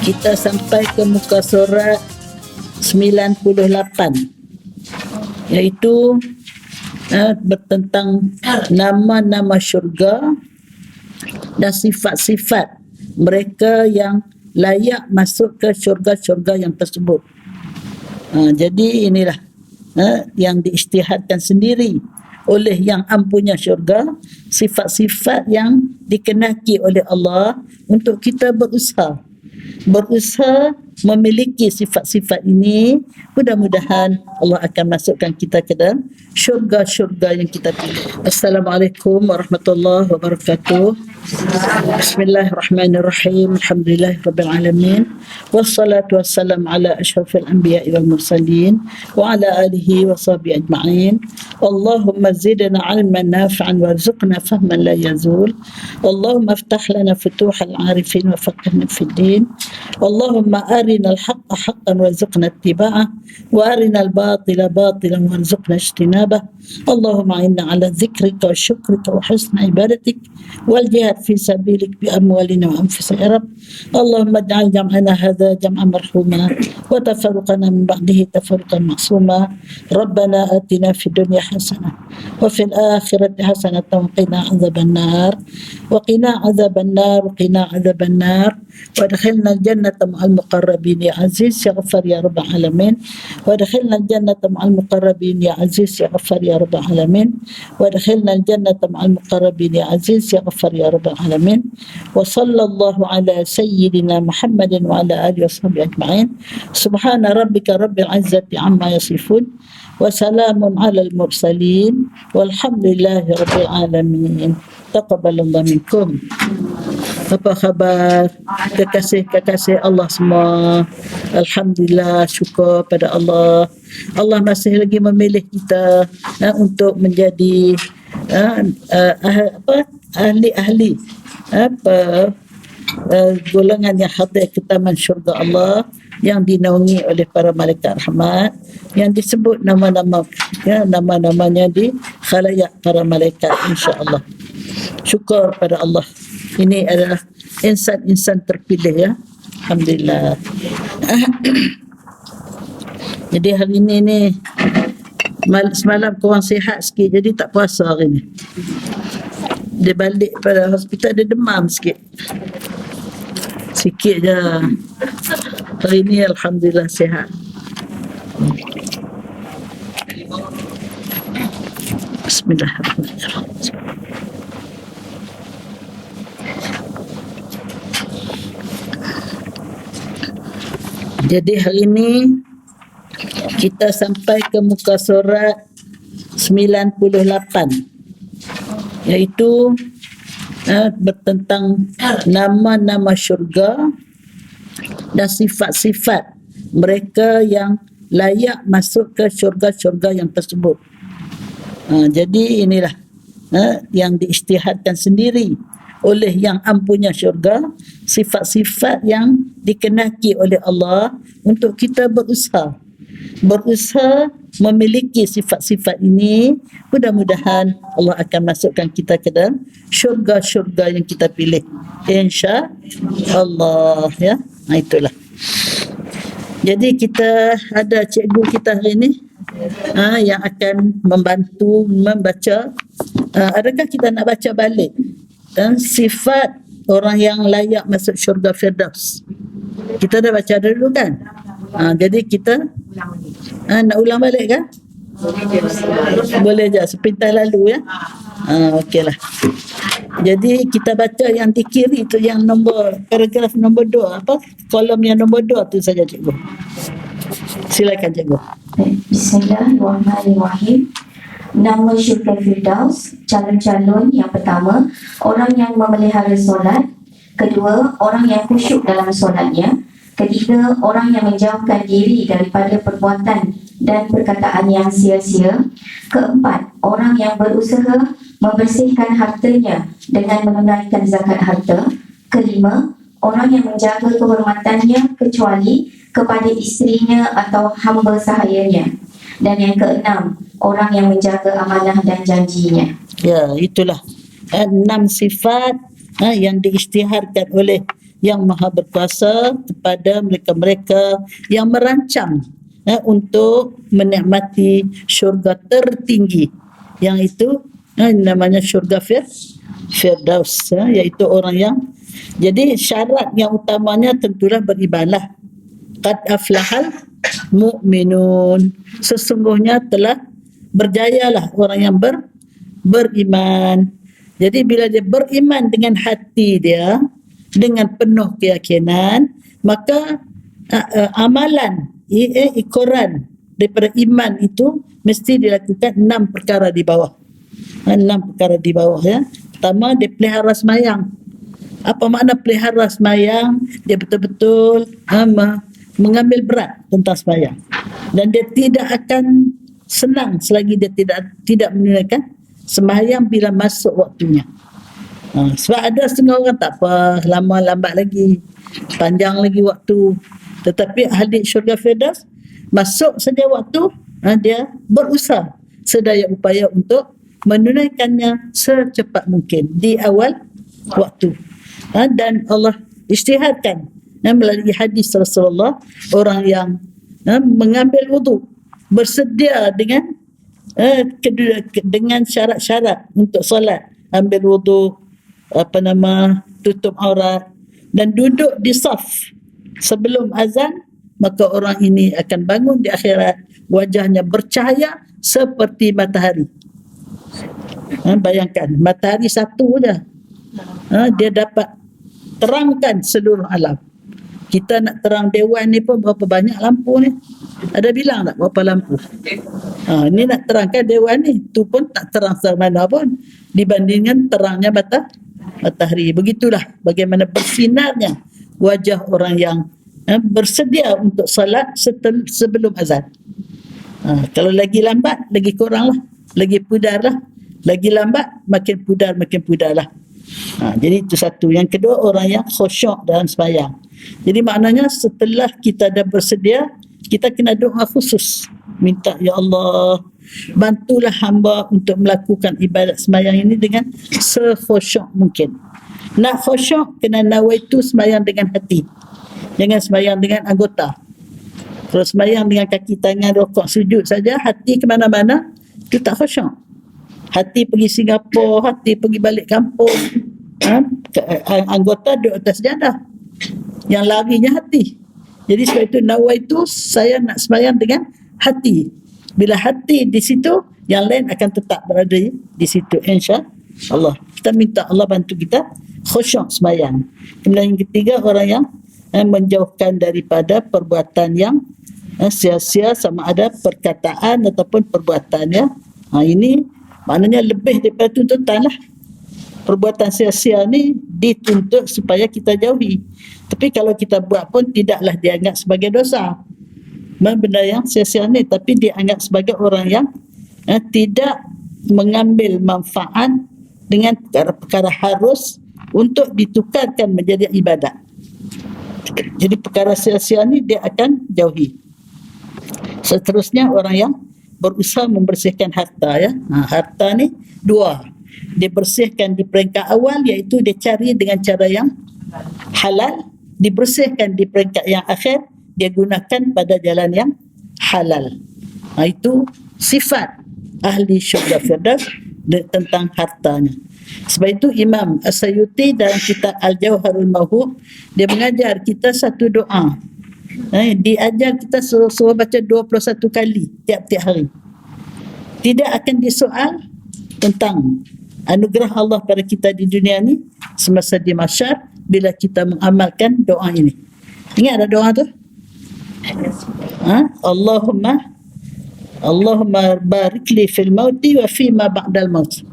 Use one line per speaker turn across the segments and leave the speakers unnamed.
Kita sampai ke muka surat 98, iaitu bertentang nama-nama syurga dan sifat-sifat mereka yang layak masuk ke syurga-syurga yang tersebut. Jadi inilah yang diisytihadkan sendiri oleh yang ampunya syurga, sifat-sifat yang dikenaki oleh Allah untuk kita berusaha memiliki sifat-sifat ini. Mudah-mudahan Allah akan masukkan kita ke dalam syurga-syurga yang kita pilih. Assalamualaikum warahmatullahi wabarakatuh. Bismillahirrahmanirrahim. Alhamdulillahirabbil alamin. Wassalatu wassalamu ala asyrafil anbiya'i wal mursalin wa ala alihi wa sahbihi ajma'in. Allahumma zidna 'ilman nafi'an warzuqna fahman la yazul. Allahumma iftah lana futuhal 'arifin wa faqihna fid din. Allahumma arina al-haqqa haqqan warzuqna ittiba'ah wa arina al-batila batilan warzuqna ijtinabah. Allahumma inna 'ala dzikrika wa syukrika wa husni ibadatik wal jihad fi sabilik bi amwalina wa anfusina ya Rabb. Allahumma ij'al jam'ana hadha jam'an marhuma wa tafarruqana min ba'dihi tafarruqan ma'suma. Rabbana atina fid dunya hasanah wa fil akhirati hasanah wa qina 'adzabannar wa qina 'adzabannar wa qina 'adzabannar wa adkhilna al-jannata ma'al muqarrabin ya aziz ya ghaffar ya rabbal alamin wa adkhilna al-jannata ma'al muqarrabin ya aziz ya ghaffar ya rabbal alamin wa adkhilna al-jannata ma'al muqarrabin ya aziz ya ghaffar ya rabbal alamin wa sallallahu ala sayyidina Muhammadin wa ala alihi washabbihi ajma'in. Subhana rabbika rabbil izzati amma yasifun wa salamun alal mursalin walhamdulillahi rabbil alamin. Taqabbalallahu minkum. Apa khabar kekasih-kekasih Allah semua? Alhamdulillah, syukur pada Allah. Allah masih lagi memilih kita untuk menjadi ahli-ahli golongan yang hadir ke taman syurga Allah yang dinaungi oleh para malaikat rahmat yang disebut nama-namanya di khalayak para malaikat, insya-Allah. Syukur pada Allah. Ini adalah insan-insan terpilih ya. Alhamdulillah. Jadi hari ini ni semalam kurang sihat sikit, jadi tak puasa hari ni. Dia balik pada hospital, dia demam sikit je. Hari ni alhamdulillah sihat. Bismillahirrahmanirrahim. Jadi hari ini kita sampai ke muka surat 98, iaitu bertentang nama-nama syurga dan sifat-sifat mereka yang layak masuk ke syurga-syurga yang tersebut. Jadi inilah yang diisytihadkan sendiri oleh yang ampunya syurga, sifat-sifat yang dikenaki oleh Allah untuk kita berusaha memiliki sifat-sifat ini. Mudah-mudahan Allah akan masukkan kita ke dalam syurga-syurga yang kita pilih, insya-Allah ya. Itulah. Jadi kita ada cikgu kita hari ini yang akan membantu membaca. Adakah kita nak baca balik sifat orang yang layak masuk syurga Firdaus? Kita dah baca dulu kan? Jadi kita nak ulang balik kan? Boleh je sepintas lalu ya. Okeylah. Jadi kita baca yang di kiri tu, yang nombor paragraf nombor 2, kolom yang nombor 2 tu saja cikgu. Silakan cikgu.
Bismillahirrahmanirrahim. Nama syurga Firdaus, calon-calon yang pertama, orang yang memelihara solat. Kedua, orang yang khusyuk dalam solatnya. Ketiga, orang yang menjauhkan diri daripada perbuatan dan perkataan yang sia-sia. Keempat, orang yang berusaha membersihkan hartanya dengan menunaikan zakat harta. Kelima, orang yang menjaga kehormatannya kecuali kepada isterinya atau hamba sahayanya. Dan yang keenam, orang yang menjaga amanah dan janjinya.
Ya, itulah 6 sifat yang diisytiharkan oleh Yang Maha Berkuasa kepada mereka-mereka yang merancang untuk menikmati syurga tertinggi, yang itu namanya syurga Firdaus, iaitu orang yang, jadi syarat yang utamanya tentulah berimanlah. Qad aflahal mu'minun, sesungguhnya telah berjayalah orang yang beriman. Jadi bila dia beriman dengan hati dia, dengan penuh keyakinan, maka amalan ikoran daripada iman itu mesti dilakukan 6 perkara di bawah. 6 perkara di bawah, ya. Pertama, dia pelihara semayang. Apa makna pelihara semayang? Dia betul-betul mengambil berat tentang semayang, dan dia tidak akan senang selagi dia tidak menunaikan semayang bila masuk waktunya. Sebab ada setengah orang tak apa, lama lambat lagi, panjang lagi waktu. Tetapi ahli syurga Firdaus, masuk saja waktu, dia berusaha sedaya upaya untuk menunaikannya secepat mungkin di awal waktu. Dan Allah isytiharkan melalui hadis Rasulullah, orang yang mengambil wudu, bersedia dengan syarat-syarat untuk solat, ambil wudu, tutup aurat dan duduk di saf sebelum azan, maka orang ini akan bangun di akhirat wajahnya bercahaya seperti matahari. Bayangkan, matahari satu je, dia dapat terangkan seluruh alam. Kita nak terang dewan ni pun berapa banyak lampu ni? Ada bilang tak berapa lampu? Ni nak terangkan dewan ni, tu pun tak terang mana pun dibandingkan terangnya matahari. Begitulah bagaimana bersinarnya wajah orang yang bersedia untuk salat sebelum azan. Kalau lagi lambat, lagi kurang lah, lagi pudar lah. Lagi lambat, makin pudar lah. Jadi itu satu. Yang kedua, orang yang khusyuk dalam sembahyang. Jadi maknanya setelah kita dah bersedia, kita kena doa khusus, minta, ya Allah, bantulah hamba untuk melakukan ibadat sembahyang ini dengan sekhusyuk mungkin. Nak khusyuk, kena nawaitu sembahyang dengan hati, jangan sembahyang dengan anggota. Kalau sembahyang dengan kaki tangan, rokok, sujud saja, hati ke mana-mana, itu tak khusyuk. Hati pergi Singapura, hati pergi balik kampung, anggota duduk atas sejadah, yang larinya hati. Jadi sebab itu nawaitu, saya nak sembahyang dengan hati. Bila hati di situ, yang lain akan tetap berada di situ, insya-Allah. Kita minta Allah bantu kita khusyuk sembahyang. Kemudian yang ketiga, orang yang menjauhkan daripada perbuatan yang sia-sia, sama ada perkataan ataupun perbuatannya. Ini maknanya lebih daripada tuntutan lah. Perbuatan sia-sia ni dituntut supaya kita jauhi. Tapi kalau kita buat pun tidaklah dianggap sebagai dosa. Benda yang sia-sia ni, tapi dianggap sebagai orang yang tidak mengambil manfaat dengan perkara harus untuk ditukarkan menjadi ibadat. Jadi perkara sia-sia ni dia akan jauhi. Seterusnya, orang yang berusaha membersihkan harta, ya. Harta ni dua. Dia bersihkan di peringkat awal, iaitu dia cari dengan cara yang halal. Dibersihkan di peringkat yang akhir, dia gunakan pada jalan yang halal. Itu sifat ahli syurga Firdaus tentang hartanya. Sebab itu Imam As-Sayuti dalam kitab Al-Jawharul Mawhub, dia mengajar kita satu doa. Diajar kita suruh baca 21 kali tiap-tiap hari. Tidak akan disoal tentang anugerah Allah pada kita di dunia ni semasa di mahsyar bila kita mengamalkan doa ini. Ingat ada doa tu? Allahumma barik li fil mauti wa fi ma ba'dal maut.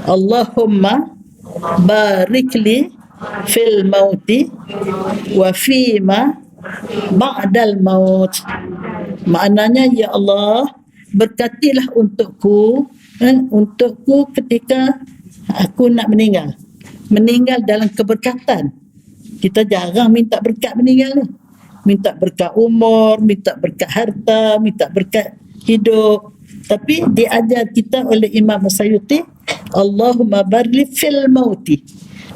Allahumma barik li fil mauti wa fi ma ba'dal maut. Maknanya, ya Allah, berkatilah untukku ketika aku nak meninggal dalam keberkatan. Kita jarang minta berkat meninggal ni. Minta berkat umur, minta berkat harta, minta berkat hidup. Tapi diajar kita oleh Imam As-Sayuti, Allahumma barik fil mauti.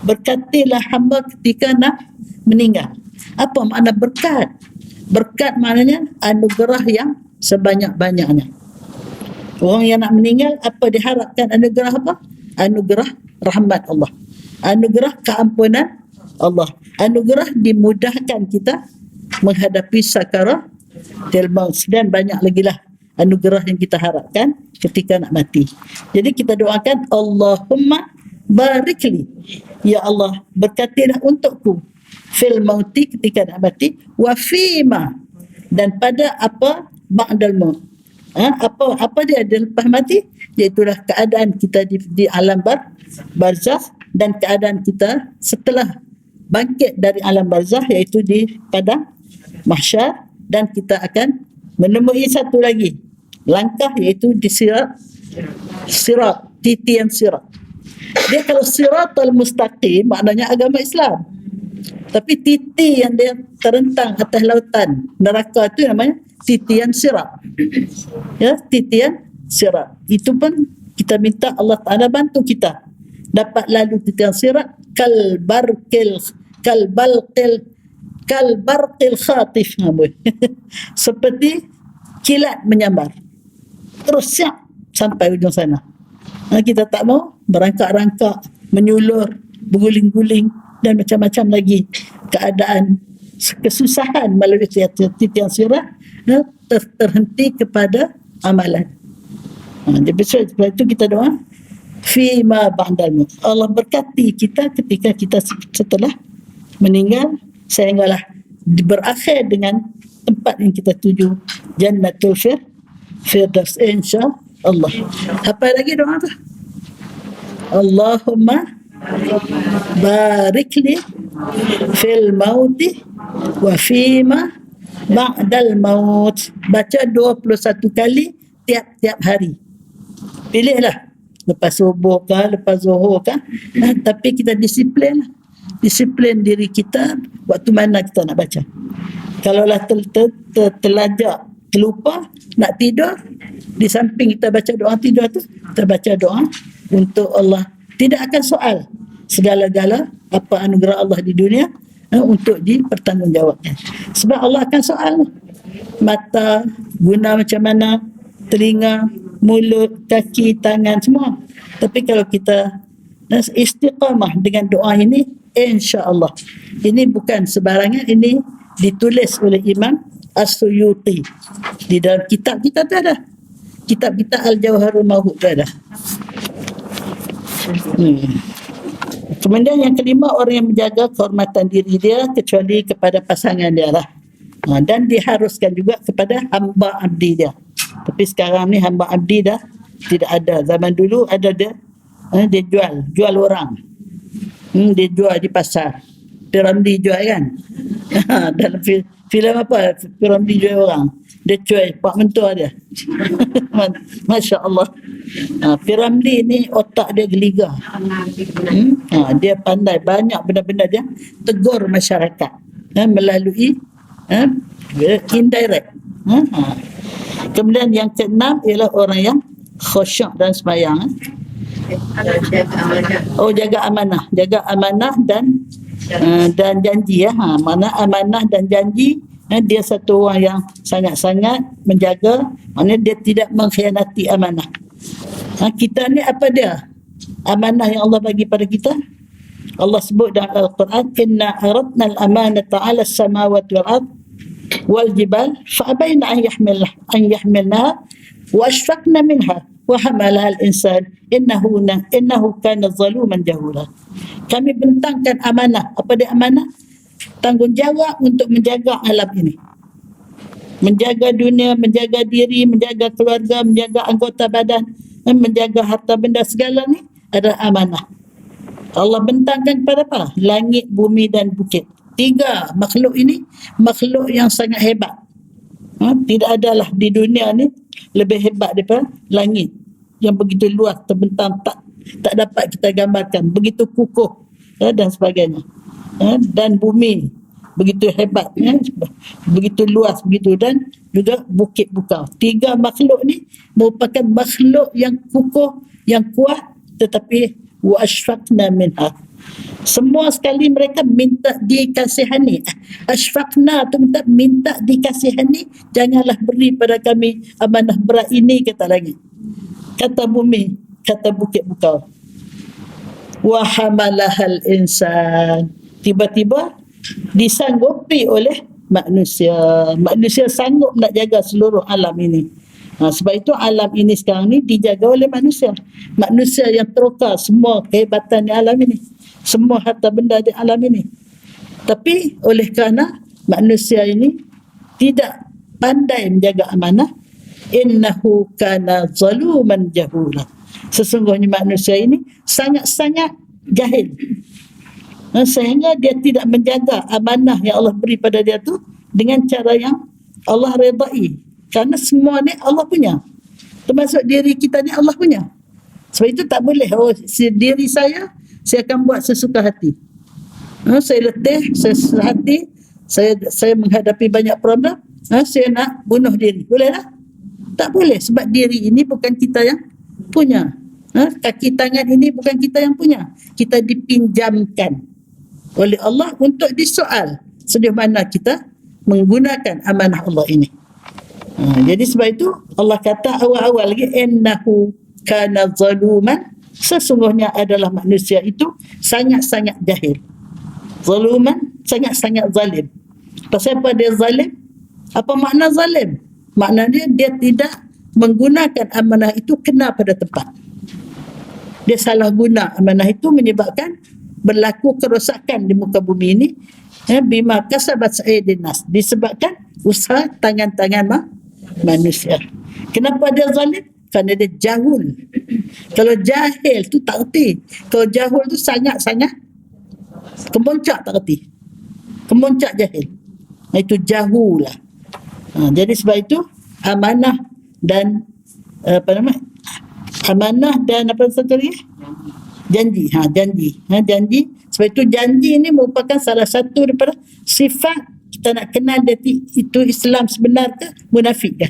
Berkatilah hamba ketika nak meninggal. Apa makna berkat? Berkat maknanya anugerah yang sebanyak-banyaknya. Orang yang nak meninggal, apa diharapkan anugerah apa? Anugerah rahmat Allah. Anugerah keampunan Allah. Anugerah dimudahkan kita menghadapi sakaratul maut, dan banyak lagi lah anugerah yang kita harapkan ketika nak mati. Jadi kita doakan, Allahumma barikli, ya Allah berkatilah untukku fil mauti, ketika nak mati, wa fima, dan pada apa ba'dal maut. Apa dia lepas mati, iaitulah keadaan kita di alam barzakh, dan keadaan kita setelah bangkit dari alam barzakh, iaitu di padang mahsyar, dan kita akan menemui satu lagi langkah, iaitu di sirat, titian sirat. Dia kalau siratal mustaqim maknanya agama Islam, tapi titi yang dia terentang atas lautan neraka itu namanya titian sirat. Ya, titian sirat. Itu pun kita minta Allah Ta'ala bantu kita dapat lalu titian sirat kalbarqil khatif. Seperti kilat menyambar, terus siap sampai ujung sana. Kita tak mau berangkak-rangkak, menyulur, berguling-guling, dan macam-macam lagi keadaan kesusahan melalui titian sirat, terhenti kepada amalan. Jadi sebab itu kita doa fima ba'dal maut. Allah berkati kita ketika kita setelah meninggal, sehinggalah berakhir dengan tempat yang kita tuju, Jannatul Firdaus, insya-Allah. Apa lagi doa tu? Allahumma barik li fil mauti wa fima ba'dal maut. Baca 21 kali tiap-tiap hari. Pilihlah lepas subuh ke, lepas zuhur ke, tapi kita disiplin lah. Disiplin diri kita waktu mana kita nak baca. Kalaulah terlajak, terlupa nak tidur, di samping kita baca doa tidur tu, kita baca doa untuk Allah. Tidak akan soal segala-gala apa anugerah Allah di dunia untuk dipertanggungjawabkan. Sebab Allah akan soal mata guna macam mana, telinga, mulut, kaki, tangan, semua. Tapi kalau kita istiqamah dengan doa ini, insya-Allah. Ini bukan sebarangan, ini ditulis oleh Imam As-Suyuti. Di dalam kitab kita tu ada. Kitab kita Al-Jawharul Mawhud tu ada. Kemudian yang kelima, orang yang menjaga kehormatan diri dia kecuali kepada pasangan dia lah. Dan diharuskan juga kepada hamba abdi dia. Tapi sekarang ni hamba abdi dah tidak ada. Zaman dulu ada dia jual orang. Dia jual di pasar. Piramli jual kan. Dalam filem apa, Piramli jual orang. Dia cuai pak mentua dia. Masya Allah. Piramli ni otak dia geligah. Dia pandai, banyak benda-benda dia tegur masyarakat melalui indirect. Kemudian yang keenam ialah orang yang khusyuk dan sembahyang. Jaga amanah dan janji ya. Mana amanah dan janji, dia satu orang yang sangat-sangat menjaga, maknanya dia tidak mengkhianati amanah. Kita ni apa dia? Amanah yang Allah bagi pada kita. Allah sebut dalam Al-Quran, inna aradna al-amanata 'ala as-samawati wal ard wal jibal fa abayna an yahmilnaha wa ashfaqna minha wa hamalaha al-insan innahu kana zaluman jahula. Kami bentangkan amanah. Apa dia amanah? Tanggungjawab untuk menjaga alam ini, menjaga dunia, menjaga diri, menjaga keluarga, menjaga anggota badan, menjaga harta benda, segala ni adalah amanah. Allah bentangkan kepada apa? Langit, bumi dan bukit. 3 makhluk ini makhluk yang sangat hebat. Tidak adalah di dunia ni lebih hebat daripada langit yang begitu luas, terbentang, tak dapat kita gambarkan, begitu kukuh dan sebagainya. Dan bumi begitu hebat, begitu luas, begitu, dan juga bukit bukau. 3 makhluk ni merupakan makhluk yang kukuh, yang kuat, tetapi wa ashfaqna minha, Semua sekali mereka minta dikasihani. Asfaqna tu minta dikasihani, janganlah beri pada kami amanah berat ini, kata langit. Kata bumi, kata bukit bukau. Wa hamalahal insan. Tiba-tiba disanggupi oleh manusia. Manusia sanggup nak jaga seluruh alam ini. Sebab itu alam ini sekarang ni dijaga oleh manusia. Manusia yang terukar semua kehebatan di alam ini, semua harta benda di alam ini. Tapi oleh kerana manusia ini tidak pandai menjaga amanah, innahu kana zaluman jahula. Sesungguhnya manusia ini sangat-sangat jahil. Sehingga dia tidak menjaga amanah yang Allah beri pada dia tu dengan cara yang Allah redai. Kerana semua ni Allah punya. Termasuk diri kita ni Allah punya. Sebab itu tak boleh, diri saya akan buat sesuka hati. Saya letih, saya susah hati, saya menghadapi banyak problem, saya nak bunuh diri. Boleh tak? Tak boleh, sebab diri ini bukan kita yang punya. Kaki tangan ini bukan kita yang punya. Kita dipinjamkan oleh Allah untuk disoal sejauh mana kita menggunakan amanah Allah ini. Jadi sebab itu Allah kata awal-awal lagi, innahu kana zaluman, sesungguhnya adalah manusia itu sangat-sangat jahil. Zaluman, sangat-sangat zalim. Pasal apa dia zalim? Apa makna zalim? Makna dia tidak menggunakan amanah itu kena pada tempat. Dia salah guna amanah itu, menyebabkan berlaku kerosakan di muka bumi ini, bima kasabat aydin nas, disebabkan usaha tangan-tangan manusia. Kenapa dia zalim? Kerana dia jahul. Kalau jahil tu tak erti. Kalau jahul tu sangat-sangat kemuncak tak erti. Kemuncak jahil. Itu jahul lah. Jadi sebab itu amanah dan amanah dan apa satu lagi? Janji. Janji. Sebab itu janji ini merupakan salah satu daripada sifat kita nak kenal dia itu Islam sebenar ke munafik ke.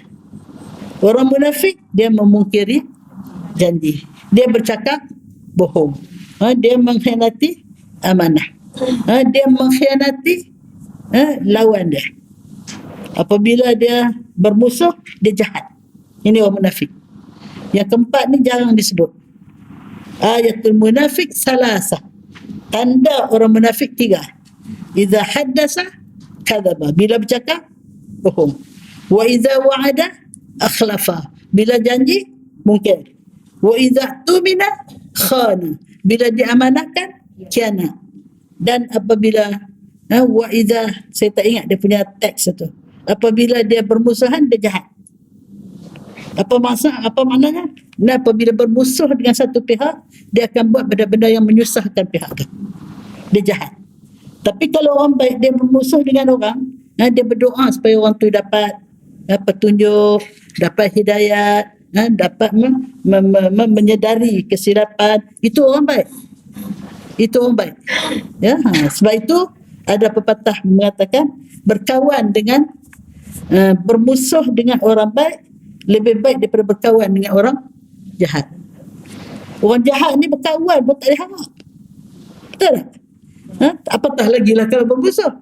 Orang munafik dia memungkiri janji. Dia bercakap bohong. Dia mengkhianati amanah. Dia mengkhianati lawan dia. Apabila dia bermusuh, dia jahat. Ini orang munafik. Yang keempat ni jarang disebut. Ayatul munafik salasa. Tanda orang munafik 3. Iza haddasa kadzaba. Bila bercakap, bohong. Wa iza wa'ada akhlafa. Bila janji, mungkir. Wa iza tumina khana. Bila diamanahkan, khianat. Dan apabila wa iza, saya tak ingat dia punya teks itu. Apabila dia bermusuhan, dia jahat. Apa maknanya? Nah, apabila bermusuh dengan satu pihak, dia akan buat benda-benda yang menyusahkan pihak itu. Dia jahat. Tapi kalau orang baik, dia bermusuh dengan orang, dia berdoa supaya orang tu dapat petunjuk, dapat hidayat, dapat menyedari kesilapan. Itu orang baik. Itu orang baik. Ya, sebab itu ada pepatah mengatakan berkawan dengan bermusuh dengan orang baik lebih baik daripada berkawan dengan orang jahat. Orang jahat ni berkawan pun tak diharap. Betul tak? Apatah lagi lah kalau bermusuh.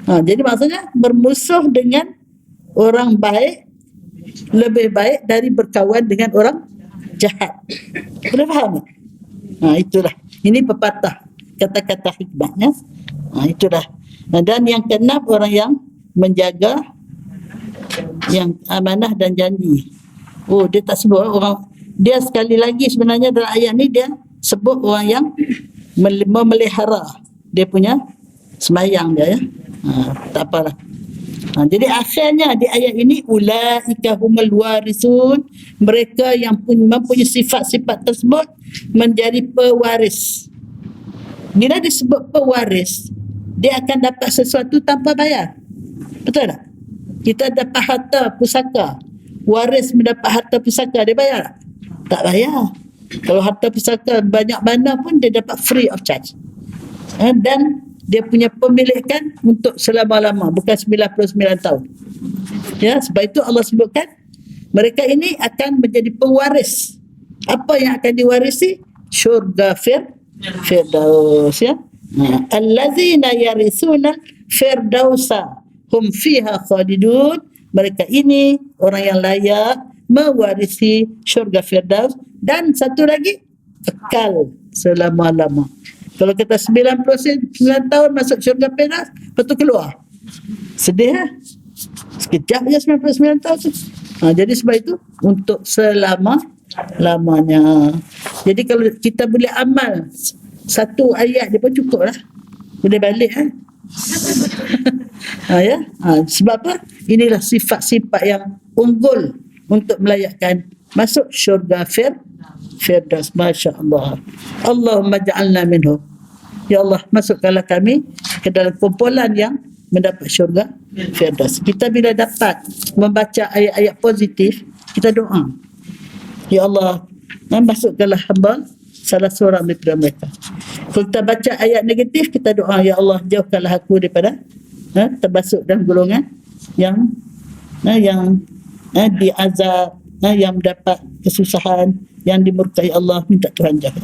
Jadi maksudnya bermusuh dengan orang baik lebih baik dari berkawan dengan orang jahat. Boleh faham tak? Itulah. Ini pepatah, kata-kata hikmahnya. Itulah. Dan yang keenam, orang yang menjaga yang amanah dan janji. Dia tak sebut orang. Dia sekali lagi sebenarnya dalam ayat ni dia sebut orang yang memelihara dia punya sembahyang dia, ya. Tak apalah. Jadi akhirnya di ayat ini ulaika humul warisun, mereka yang mempunyai sifat-sifat tersebut menjadi pewaris. Bila disebut pewaris, dia akan dapat sesuatu tanpa bayar. Betul tak? Kita dapat harta pusaka, waris mendapat harta pusaka, dia bayar? Tak bayar. Kalau harta pusaka banyak mana pun dia dapat free of charge. Dan dia punya pemilikan untuk selama-lama, bukan 99 tahun. Ya, sebab itu Allah sebutkan mereka ini akan menjadi pewaris. Apa yang akan diwarisi? Syurga Firdaus ya. Allazina yarisuna firdausa hum fiha khalidun. Mereka ini orang yang layak mewarisi syurga Firdaus, dan satu lagi kekal selama-lama. Kalau kita 99 tahun masuk syurga Firdaus, lepas tu keluar. Sedih lah. Sekejap je 99 tahun tu. Jadi sebab itu untuk selama-lamanya. Jadi kalau kita boleh amal satu ayat dia pun cukup lah. Boleh balik kan? Sebab apa? Inilah sifat-sifat yang unggul untuk melayakkan masuk syurga Firdaus. Masya Allah. Allahumma ja'alna minhum. Ya Allah, masukkanlah kami ke dalam kumpulan yang mendapat syurga Firdaus. Kita bila dapat membaca ayat-ayat positif, kita doa, ya Allah, masukkanlah hamba salah seorang daripada mereka. Kalau kita baca ayat negatif, kita doa, ya Allah, jauhkanlah aku daripada termasuk dalam golongan yang diazab, yang mendapat kesusahan, yang dimurkai Allah, minta Tuhan jaga.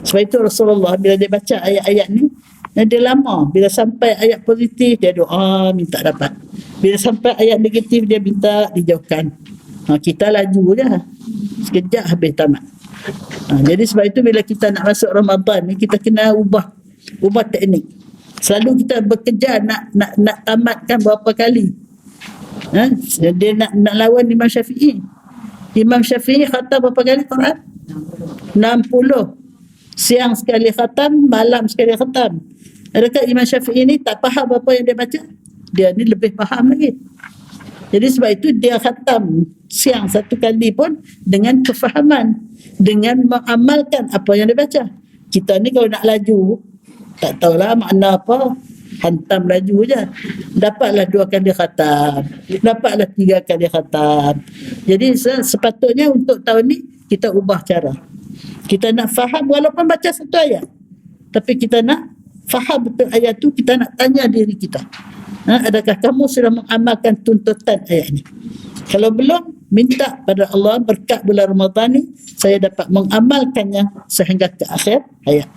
Sebab itu Rasulullah bila dia baca ayat-ayat ni, dia lama. Bila sampai ayat positif, dia doa minta dapat. Bila sampai ayat negatif, dia minta dijauhkan. Kita laju je, sekejap habis tamat. Jadi sebab itu bila kita nak masuk Ramadan ni, kita kena ubah teknik. Selalu kita bekerja nak tamatkan berapa kali. Dia nak lawan Imam Syafi'i. Imam Syafi'i khatam berapa kali Quran? 60. Siang sekali khatam, malam sekali khatam. Adakah Imam Syafi'i ni tak faham apa yang dia baca? Dia ni lebih faham lagi. Jadi sebab itu dia khatam siang satu kali pun dengan kefahaman, dengan mengamalkan apa yang dia baca. Kita ni kalau nak laju, tak tahulah makna apa, hantam laju je. Dapatlah 2 kali khatam, dapatlah 3 kali khatam. Jadi sepatutnya untuk tahun ni kita ubah cara. Kita nak faham walaupun baca satu ayat, tapi kita nak faham betul ayat tu. Kita nak tanya diri kita, adakah kamu sudah mengamalkan tuntutan ayat ni? Kalau belum, minta pada Allah berkat bulan Ramadan ni saya dapat mengamalkannya sehingga ke akhir hayat.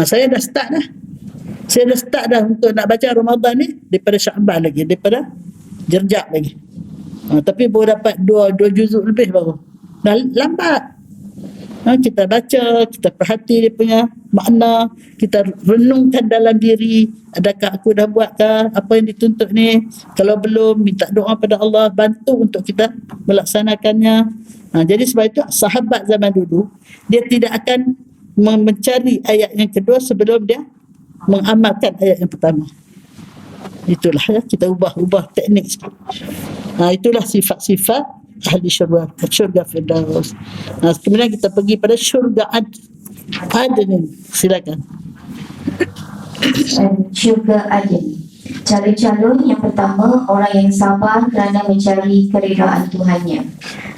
Saya dah start dah untuk nak baca Ramadan ni daripada Sya'ban lagi, daripada Jerjab lagi. Tapi baru dapat 2 juzuk lebih baru. Dah lambat. Kita baca, kita perhati dia punya makna, kita renungkan dalam diri, adakah aku dah buatkah apa yang dituntut ni? Kalau belum, minta doa pada Allah bantu untuk kita melaksanakannya. Jadi sebab itu sahabat zaman dulu, dia tidak akan mencari ayat yang kedua sebelum dia mengamalkan ayat yang pertama. Itulah ya, kita ubah teknik sikit. Itulah sifat-sifat ahli syurga Firdaus. Kemudian kita pergi pada syurga Adn. Silakan.
Syurga Adn. Calon-calon yang pertama, orang yang sabar kerana mencari keridaan Tuhannya.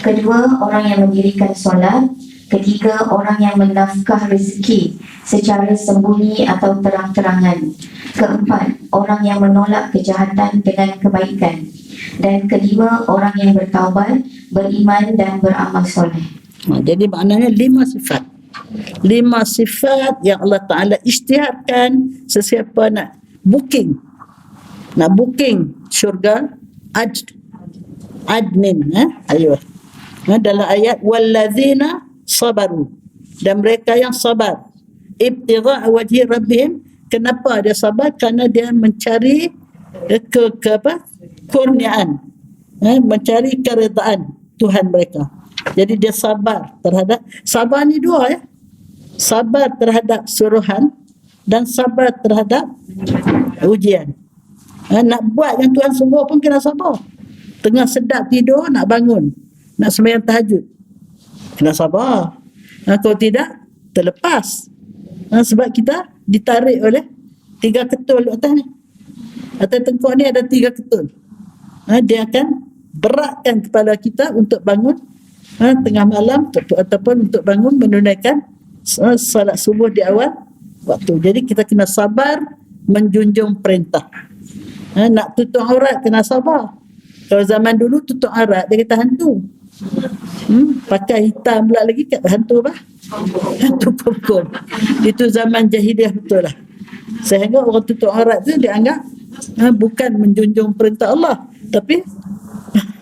Kedua, orang yang mendirikan solat. Ketiga, orang yang menafkah rezeki secara sembunyi atau terang-terangan. Keempat, orang yang menolak kejahatan dengan kebaikan. Dan kelima, orang yang bertaubat, beriman dan beramal soleh.
Jadi maknanya 5 sifat. 5 sifat yang Allah Ta'ala isytiharkan sesiapa nak booking syurga Adnin. Dalam ayat wallazina sabaru, dan mereka yang sabar ibtigha wajhi rabbihim. Kenapa dia sabar? Kerana dia mencari kurniaan, mencari keredaan Tuhan mereka. Jadi dia sabar terhadap, sabar ni 2 ya. Sabar terhadap suruhan dan sabar terhadap ujian. Nak buat yang Tuhan suruh pun kena sabar. Tengah sedap tidur nak bangun, nak sembahyang tahajud, kena sabar. Kalau tidak, terlepas. Sebab kita ditarik oleh 3 ketul atas ni. Atas tengkuk ni ada 3 ketul. Dia akan beratkan kepala kita untuk bangun tengah malam ataupun untuk bangun menunaikan salat subuh di awal waktu. Jadi kita kena sabar menjunjung perintah. Nak tutup aurat kena sabar. Kalau zaman dulu tutup aurat dia kata hantu. Pakai hitam pula lagi kat hantu bah. Hantu kumkum. Itu zaman jahiliah betul lah. Sehingga orang tutup aurat tu dianggap bukan menjunjung perintah Allah, tapi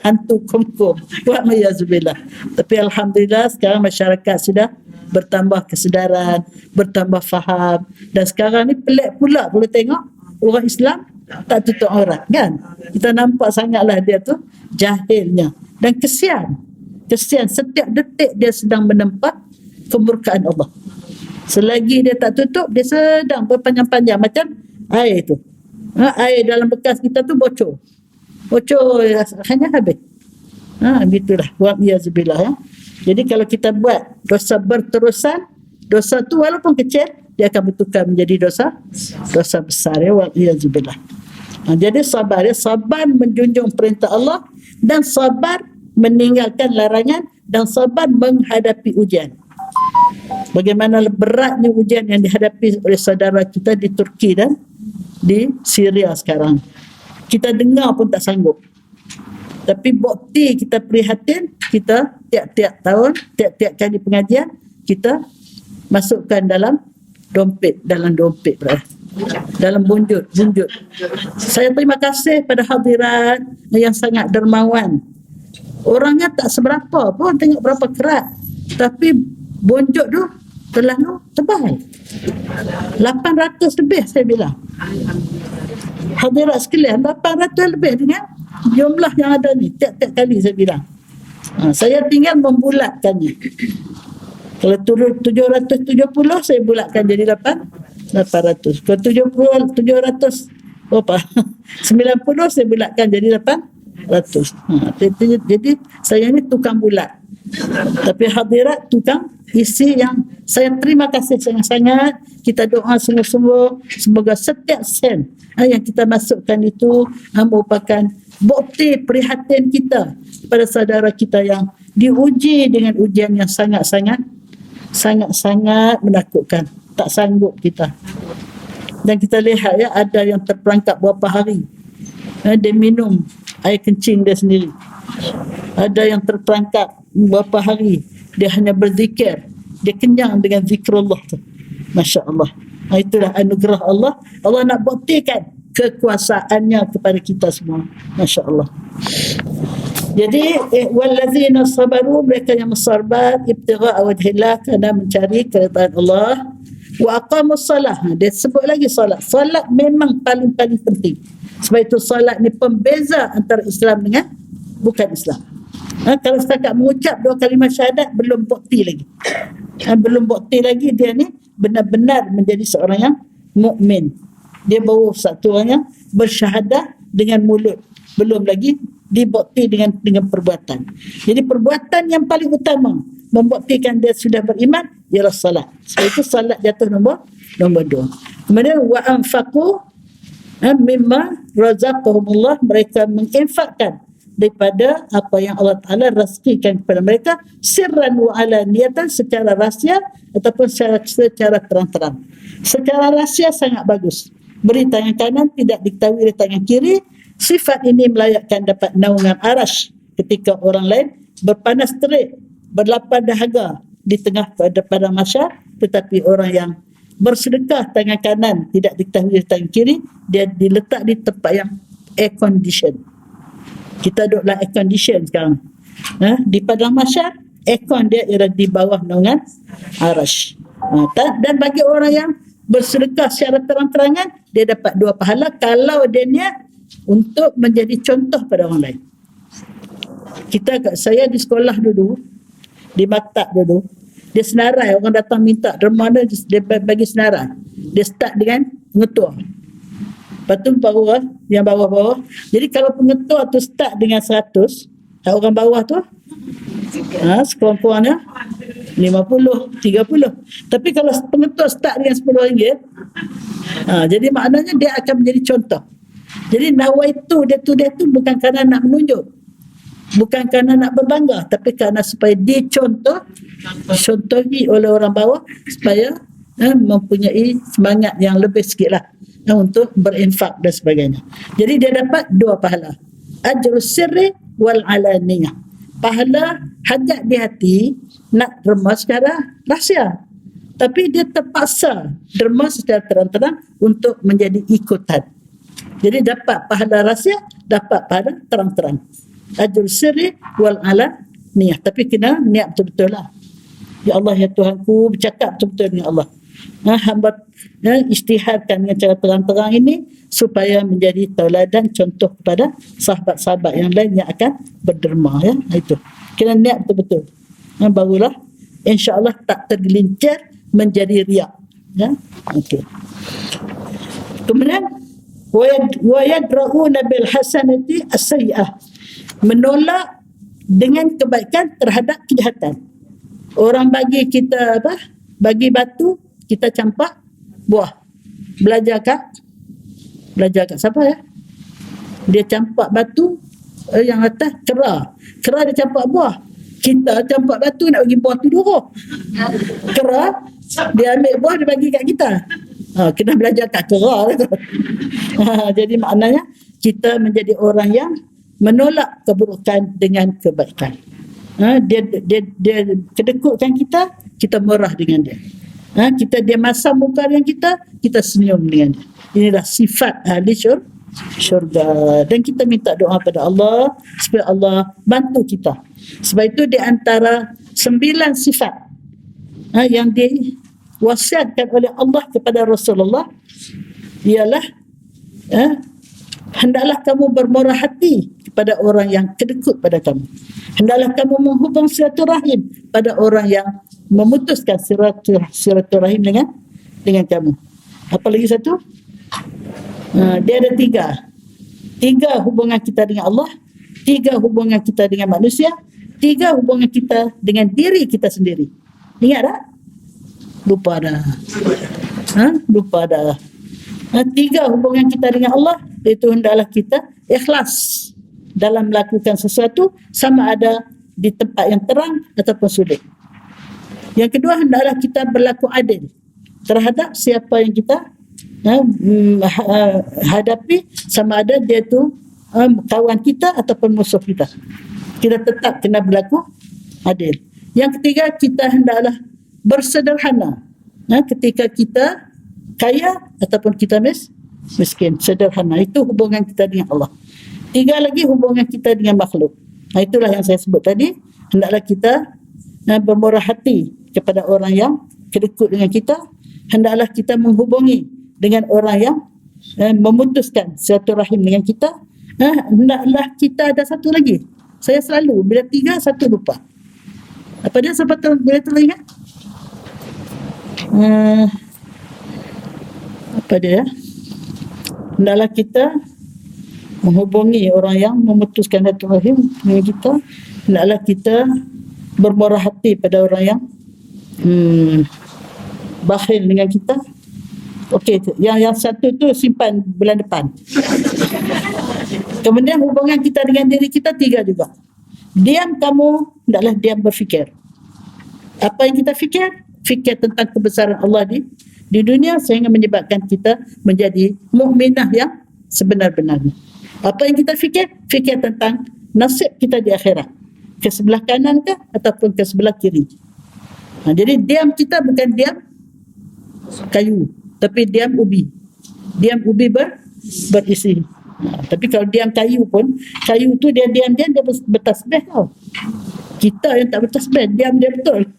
hantu kumkum. Wa'alaikumsalam. Tapi alhamdulillah sekarang masyarakat sudah bertambah kesedaran, bertambah faham, dan sekarang ni pelik pula boleh tengok orang Islam tak tutup aurat kan. Kita nampak sangatlah dia tu jahilnya dan kesian setiap detik dia sedang menempat kemurkaan Allah. Selagi dia tak tutup, dia sedang berpanjang-panjang macam air tu. Air dalam bekas kita tu bocor hanya habis. Gitulah. Wa'alaikumsalam ya. Jadi kalau kita buat dosa berterusan, dosa tu walaupun kecil, dia akan bertukar menjadi dosa besar ya. Wa'alaikumsalam. Jadi sabar ya, sabar menjunjung perintah Allah, dan sabar meninggalkan larangan, dan sabar menghadapi ujian. Bagaimana beratnya ujian yang dihadapi oleh saudara kita di Turki dan di Syria sekarang. Kita dengar pun tak sanggup. Tapi bukti kita prihatin, kita tiap-tiap tahun, tiap-tiap kali pengajian, kita masukkan dalam dompet dalam bunjut. Saya terima kasih pada hadirat yang sangat dermawan. Orangnya tak seberapa pun, tengok berapa kerat, tapi bunjut tu terlalu tebal. 800 lebih saya bilang. Hadirat sekalian, 800 lebih dengan jumlah yang ada ni. Tiap-tiap kali saya bilang. Saya tinggal membulatkannya. Kalau 770 saya bulatkan jadi 800. Kalau 700 berapa? 90 saya bulatkan jadi 800. Jadi saya ni tukang bulat. Tapi hadirat tukang isi, yang saya terima kasih sangat-sangat. Kita doa sungguh-sungguh semoga setiap sen yang kita masukkan itu merupakan bukti prihatin kita kepada saudara kita yang diuji dengan ujian yang sangat-sangat menakutkan. Tak sanggup kita. Dan kita lihat ya, ada yang terperangkap berapa hari. Dia minum air kencing dia sendiri. Ada yang terperangkap berapa hari, dia hanya berzikir, dia kenyang dengan zikrullah tu. Masya Allah. Itulah anugerah Allah. Allah nak buktikan kekuasaannya kepada kita semua. Masya Allah. Jadi wallazina sabaru, mereka yang bersabar ibtigha wajhillah, kerana mencari keridhaan Allah, wa aqamus salah. Dia sebut lagi solat. Solat memang paling-paling penting. Sebab itu solat ni pembeza antara Islam dengan bukan Islam. Kalau setakat mengucap 2 kalimah syahadat belum bukti lagi. Belum bukti lagi dia ni benar-benar menjadi seorang yang mukmin. Dia baru satu orang yang bersyahadah dengan mulut, belum lagi dibukti dengan perbuatan. Jadi perbuatan yang paling utama membuktikan dia sudah beriman ialah salat. Sebab itu salat jatuh nombor 2. Kemudian wa anfaqu mimma razaqahumullah, mereka menginfakkan daripada apa yang Allah Ta'ala rezekikan kepada mereka, sirran wa alaniyatan, secara rahsia ataupun secara terang-terang. Secara rahsia sangat bagus, beri tangan kanan, tidak diketahui oleh tangan kiri. Sifat ini melayakkan dapat naungan arash ketika orang lain berpanas terik, berlapar dahaga di tengah pada masyarakat. Tetapi orang yang bersedekah tangan kanan tidak diketahui oleh tangan kiri, dia diletak di tempat yang air condition. Kita duduklah air condition sekarang. Di padang mahsyar, aircon dia ialah di bawah naungan arash. Dan bagi orang yang bersedekah secara terang-terangan, dia dapat 2 pahala kalau dia niat untuk menjadi contoh pada orang lain. Saya di sekolah dulu, di maktab dulu, dia senarai, orang datang minta derma dia bagi senarai. Dia start dengan pengetua. Lepas tu baru yang bawah-bawah. Jadi kalau pengetua tu start dengan 100, orang bawah tu sekurang-kurangnya 50, 30. Tapi kalau pengetua start dengan RM10, jadi maknanya dia akan menjadi contoh. Jadi nawaitu dia tu bukan kerana nak menunjuk, bukan kerana nak berbangga, tapi kerana supaya dicontohi oleh orang bawah, supaya mempunyai semangat yang lebih sikit lah untuk berinfak dan sebagainya. Jadi dia dapat 2 pahala, ajrus sirri wal alaniyah, pahala hajat di hati nak derma secara rahsia. Tapi dia terpaksa derma secara terang-terang untuk menjadi ikutan. Jadi dapat pahala rahsia, dapat pahala terang-terang. Ajrul sirri wal ala niat. Tapi kena niat betul-betul lah. Ya Allah, ya Tuhanku, bercakap betul-betul dengan Allah. Hamba isytiharkan dengan cara terang-terang ini supaya menjadi tauladan contoh kepada sahabat-sahabat yang lain yang akan berderma, ya. Itu kena niat betul-betul, barulah insya-Allah tak tergelincir menjadi riak, ya. Okey. Kemudian wa yadra'una bil hasanati as-sayyi'ah, menolak dengan kebaikan terhadap kejahatan. Orang bagi kita bagi batu, kita campak buah. Belajar kat siapa, ya? Dia campak batu, yang atas kera dia campak buah. Kita campak batu nak bagi buah tu dulu. Kera dia ambil buah, dia bagi kat kita. Kena belajar kat kera tu. Jadi maknanya kita menjadi orang yang menolak keburukan dengan kebaikan. Dia kedekutkan kita murah dengan dia. Dia masam muka dengan kita senyum dengan dia. Inilah sifat ahli syurga. Dan kita minta doa pada Allah supaya Allah bantu kita. Sebab itu di antara 9 sifat yang diwasiatkan oleh Allah kepada Rasulullah ialah hendaklah kamu bermurah hati kepada orang yang kedekut pada kamu. Hendaklah kamu menghubung silaturahim pada orang yang memutuskan silaturahim dengan kamu. Apa lagi satu? Dia ada 3 hubungan kita dengan Allah, 3 hubungan kita dengan manusia, 3 hubungan kita dengan diri kita sendiri. Ingat tak? Lupa dah. Lupa dah. 3 hubungan kita dengan Allah, iaitu hendaklah kita ikhlas dalam melakukan sesuatu, sama ada di tempat yang terang ataupun sulit. Yang kedua, hendaklah kita berlaku adil terhadap siapa yang kita hadapi, sama ada dia tu kawan kita ataupun musuh kita. Kita tetap kena berlaku adil. Yang ketiga, kita hendaklah bersederhana ketika kita kaya ataupun kita miskin. Sederhana, itu hubungan kita dengan Allah. 3 lagi, hubungan kita dengan makhluk. Itulah yang saya sebut tadi. Hendaklah kita bermurah hati kepada orang yang kedekut dengan kita. Hendaklah kita menghubungi dengan orang yang memutuskan silaturahim dengan kita. Hendaklah kita ada satu lagi. Saya selalu bila 3, satu lupa. Apa dia? Siapa tahu bila tu ingat? Apa dia? Hendaklah kita menghubungi orang yang memutuskan silaturahim dengan kita. Hendaklah kita bermurah hati pada orang yang bakhil dengan kita. Okey, yang satu tu simpan bulan depan. Kemudian hubungan kita dengan diri kita 3 juga. Diam kamu, hendaklah diam berfikir. Apa yang kita fikir? Fikir tentang kebesaran Allah di dunia sehingga menyebabkan kita menjadi mukminah yang sebenar-benarnya. Apa yang kita fikir? Fikir tentang nasib kita di akhirat. Ke sebelah kanan ke ataupun ke sebelah kiri. Jadi diam kita bukan diam kayu, tapi diam ubi. Diam ubi berisi. Tapi kalau diam kayu pun, kayu tu dia diam-diam dia bertasbih tau. Kita yang tak bertasbih, diam dia betul.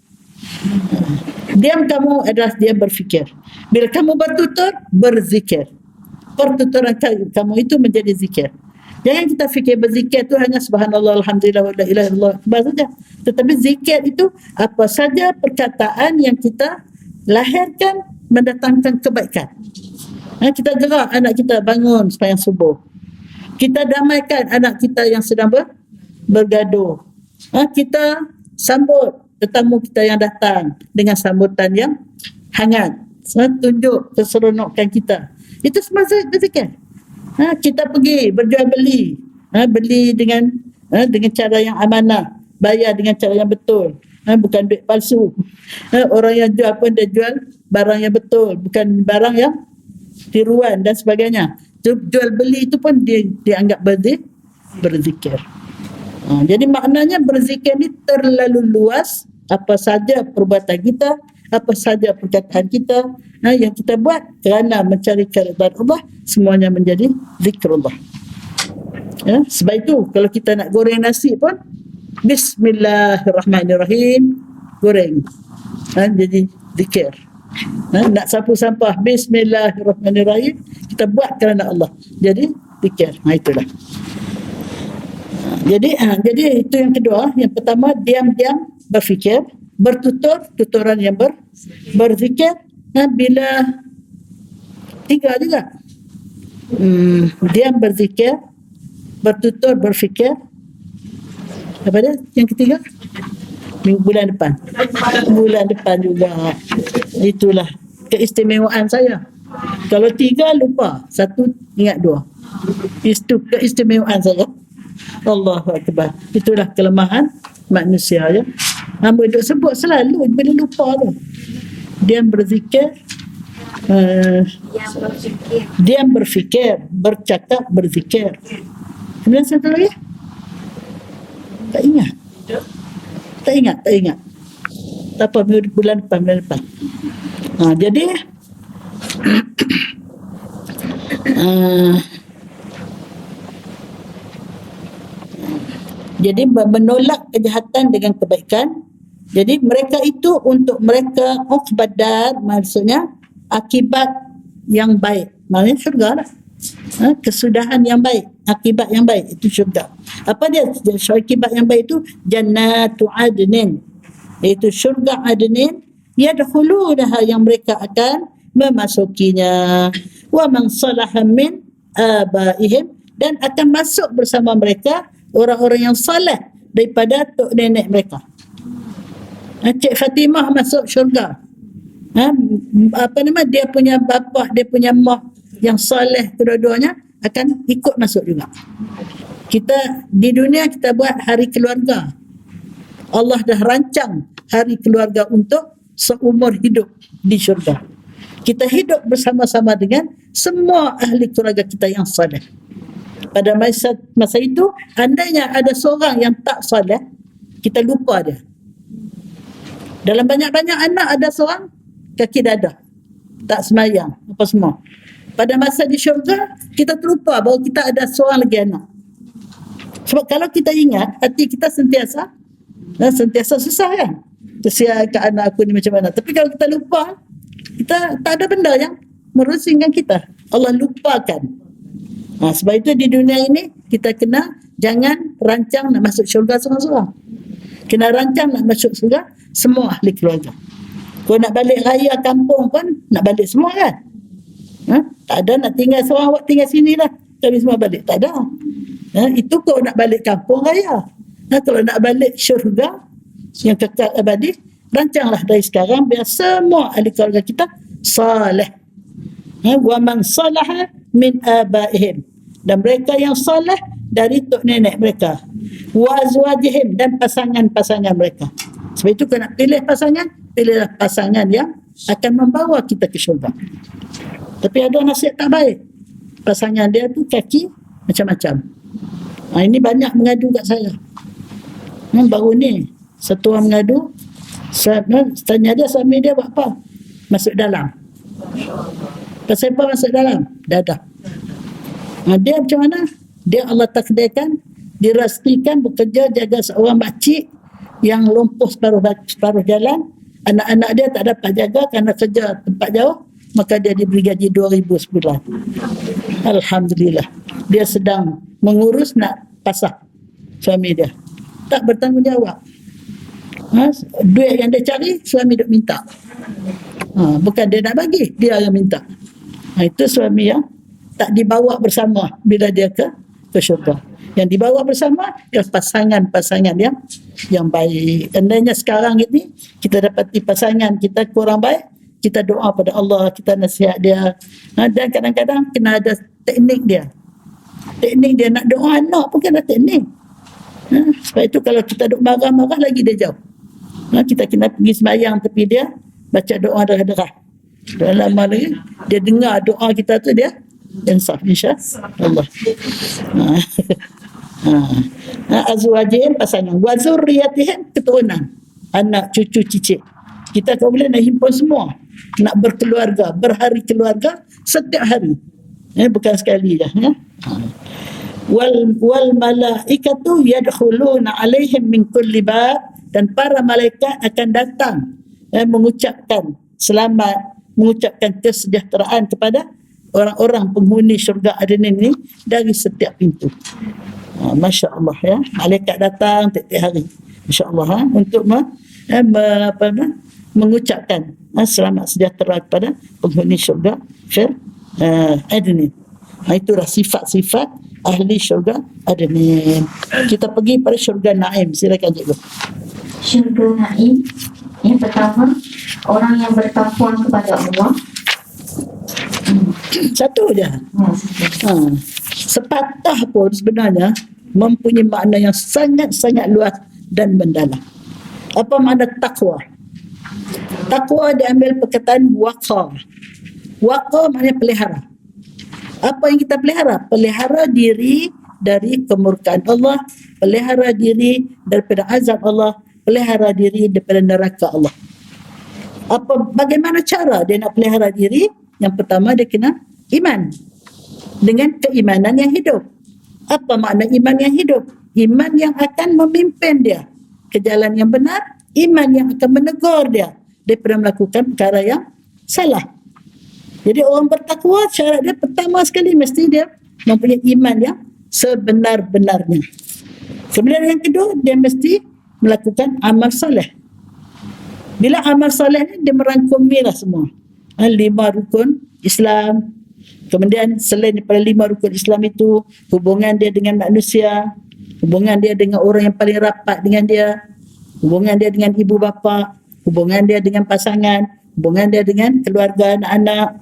Diam kamu adalah diam berfikir. Bila kamu bertutur, berzikir. Pertuturan kamu itu menjadi zikir. Jangan kita fikir berzikir itu hanya subhanallah, alhamdulillah, wa la ilaha illallah saja. Tetapi zikir itu apa saja perkataan yang kita lahirkan mendatangkan kebaikan. Kita gerak anak kita bangun sembahyang subuh. Kita damaikan anak kita yang sedang bergaduh. Kita sambut tetamu kita yang datang dengan sambutan yang hangat. Tunjuk keseronokan kita. Itu semua berzikir. Kita pergi berjual beli, beli dengan cara yang amanah, bayar dengan cara yang betul, bukan duit palsu. Orang yang jual pun dia jual barang yang betul, bukan barang yang tiruan dan sebagainya. Jual beli itu pun dianggap berzikir. Jadi maknanya berzikir ni terlalu luas. Apa saja perbuatan kita, apa saja perkataan kita, yang kita buat kerana mencari keridhaan Allah, semuanya menjadi zikrullah. Sebab itu kalau kita nak goreng nasi pun Bismillahirrahmanirrahim, goreng. Jadi zikir. Nak sapu sampah, Bismillahirrahmanirrahim, kita buat kerana Allah, jadi zikir. Itulah. Jadi itu yang kedua. Yang pertama, diam-diam berfikir, bertutur, tuturan yang berzikir. Bila tiga juga, diam berzikir, bertutur berfikir. Apa dia yang ketiga? Bulan depan juga. Itulah keistimewaan saya. Kalau tiga lupa, satu ingat dua. Itu keistimewaan saya. Allahu Akbar. Itulah kelemahan manusia, ya. Hamba duk sebut selalu bila lupa tu. Diam berzikir, diam berfikir, bercakap berzikir. Kemudian satu lagi? Tak ingat. Tak apa, bulan depan. Jadi jadi menolak kejahatan dengan kebaikan. Jadi mereka itu untuk mereka uqbadar, maksudnya akibat yang baik. Maksudnya syurga lah. Kesudahan yang baik, akibat yang baik, itu syurga. Apa dia akibat yang baik itu? Jannatu adnin, iaitu syurga adnin, yadkhulunaha, yang mereka akan memasukinya. Wa man salaha min abaihim, dan akan masuk bersama mereka orang-orang yang saleh daripada tok nenek mereka. Cik Fatimah masuk syurga. Dia punya bapa, dia punya mak yang saleh, kedua-duanya akan ikut masuk juga. Kita di dunia kita buat hari keluarga. Allah dah rancang hari keluarga untuk seumur hidup di syurga. Kita hidup bersama-sama dengan semua ahli keluarga kita yang saleh. Pada masa itu, andainya ada seorang yang tak saleh, kita lupa dia. Dalam banyak-banyak anak ada seorang kaki dada, tak semayang, apa semua. Pada masa di syurga, kita terlupa bahawa kita ada seorang lagi anak. Sebab kalau kita ingat, hati kita sentiasa susah, kan? Kesian ke anak aku ni macam mana. Tapi kalau kita lupa, kita tak ada benda yang merusingkan kita. Allah lupakan. Sebab itu di dunia ini, kita kena jangan rancang nak masuk syurga seorang-seorang. Kena rancang nak masuk syurga semua ahli keluarga. Kalau nak balik raya kampung pun, nak balik semua, kan? Tak ada nak tinggal seorang, awak tinggal sini lah, kami semua balik. Tak ada. Itu kalau nak balik kampung raya. Kalau nak balik syurga yang kekal abadi, rancanglah dari sekarang biar semua ahli keluarga kita saleh. Wa man salaha min abaihim, dan mereka yang saleh dari tok nenek mereka. Wa azwajihim, dan pasangan-pasangan mereka. Sebab itu kalau nak pilih pasangan, pilihlah pasangan yang akan membawa kita ke syurga. Tapi ada nasihat tak baik. Pasangan dia tu kaki macam-macam. Ini banyak mengadu kat saya. Baru ni satu orang mengadu, tanya dia suami dia buat apa? Masuk dalam. Pasal apa masuk dalam? Dadah. Dia macam mana? Dia Allah takdirkan, dirastikan bekerja jaga seorang makcik yang lumpuh separuh jalan. Anak-anak dia tak dapat jaga kerana kerja tempat jauh, maka dia diberi gaji 2,000 sebulan. Alhamdulillah. Dia sedang mengurus nak pasah suami dia. Tak bertanggungjawab. Duit yang dia cari, suami duk minta. Bukan dia nak bagi, dia yang minta. Itu suami yang tak dibawa bersama bila dia ke syurga. Yang dibawa bersama ialah pasangan-pasangan yang baik. Andainya sekarang ini kita dapati pasangan kita kurang baik, kita doa pada Allah, kita nasihat dia. Dan kadang-kadang kena ada teknik dia. Teknik dia nak doa anak pun kena teknik. Sebab itu kalau kita duk marah-marah lagi dia jauh. Kita kena pergi sembahyang tepi dia, baca doa derah-derah. Dan lama lagi dia dengar doa kita tu, dia insaf, insya-Allah. Azwajihim, pasangan. Wa zurriyatihim, keturunan. Anak, cucu, cicit. Kita kalau boleh nak himpun semua. Nak berkeluarga, berhari keluarga setiap hari. Bukan sekali je. Wal malaikatu yadkhuluna alaihim min kulli bab, dan para malaikat akan datang mengucapkan selamat, mengucapkan kesejahteraan kepada orang-orang penghuni syurga Adnin ini dari setiap pintu. Masya Allah ya, malaikat datang setiap hari, Masya Allah untuk mengucapkan selamat sejahtera kepada penghuni syurga Adnin. Itulah sifat-sifat ahli syurga Adnin. Kita pergi pada syurga Naim. Silakan cikgu.
Syurga Naim, yang pertama, orang yang bertakwa kepada Allah.
Satu je. Sepatah pun sebenarnya mempunyai makna yang sangat-sangat luas dan mendalam. Apa makna takwa? Takwa diambil perkataan waqa. Waqa maknanya pelihara. Apa yang kita pelihara? Pelihara diri dari kemurkaan Allah, pelihara diri daripada azab Allah, pelihara diri daripada neraka Allah. Bagaimana cara dia nak pelihara diri? Yang pertama, dia kena iman dengan keimanan yang hidup. Apa makna iman yang hidup? Iman yang akan memimpin dia ke jalan yang benar, iman yang akan menegur dia daripada melakukan perkara yang salah. Jadi orang bertakwa, syarat dia pertama sekali mesti dia mempunyai iman yang sebenar-benarnya. Kemudian yang kedua, dia mesti melakukan amal soleh. Bila amal soleh ni, dia merangkumilah semua 5 rukun Islam. Kemudian selain daripada 5 rukun Islam itu, hubungan dia dengan manusia, hubungan dia dengan orang yang paling rapat dengan dia, hubungan dia dengan ibu bapa, hubungan dia dengan pasangan, hubungan dia dengan keluarga, anak-anak,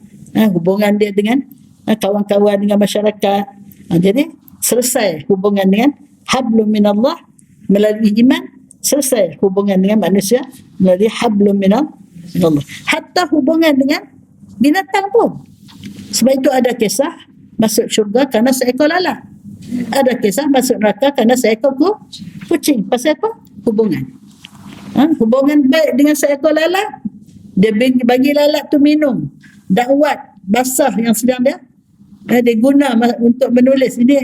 hubungan dia dengan kawan-kawan, dengan masyarakat. Jadi selesai hubungan dengan hablum minallah melalui iman, selesai hubungan dengan manusia melalui hablum minallah. Hatta hubungan dengan binatang pun. Sebab itu ada kisah masuk syurga kerana seekor lalat. Ada kisah masuk neraka kerana seekor kucing. Pasal apa? Hubungan. Hubungan baik dengan seekor lalat, dia bagi lalat tu minum dakwat basah yang sedang dia guna untuk menulis. Ini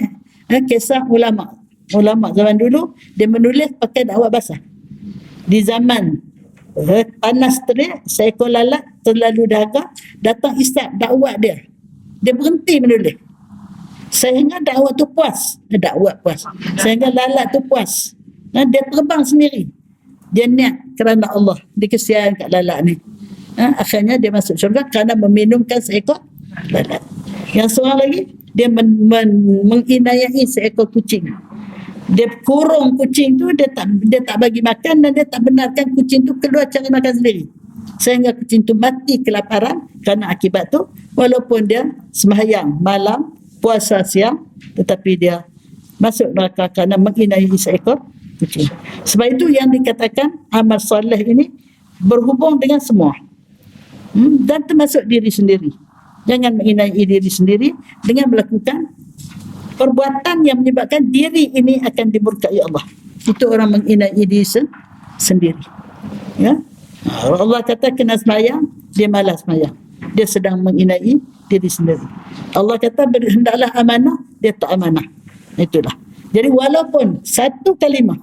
kisah ulama zaman dulu, dia menulis pakai dakwat basah. Di zaman panas terik, seekor lalat terlalu dahaga, datang isap dakwat dia berhenti menulis sehingga dakwat tu puas. Sehingga lalat tu puas, dia terbang sendiri. Dia niat kerana Allah, dia kesian kat lalat ni. Akhirnya dia masuk syurga kerana meminumkan seekor lalat. Yang seorang lagi, dia menginayai seekor kucing. Dia kurung kucing tu, dia tak bagi makan, dan dia tak benarkan kucing tu keluar cari makan sendiri. Sehingga kucing tu mati kelaparan kerana akibat tu, walaupun dia sembahyang malam, puasa siang, tetapi dia masuk neraka kerana menginayai seekor kucing. Sebab itu yang dikatakan amal soleh ini berhubung dengan semua. Dan termasuk diri sendiri. Jangan menginai diri sendiri dengan melakukan perbuatan yang menyebabkan diri ini akan dimurkai Allah. Itu orang menginai diri sendiri. Ya? Allah kata kena sembahyang, dia malas sembahyang. Dia sedang menginai diri sendiri. Allah kata hendaklah amanah, dia tak amanah. Itulah. Jadi walaupun satu kalimah,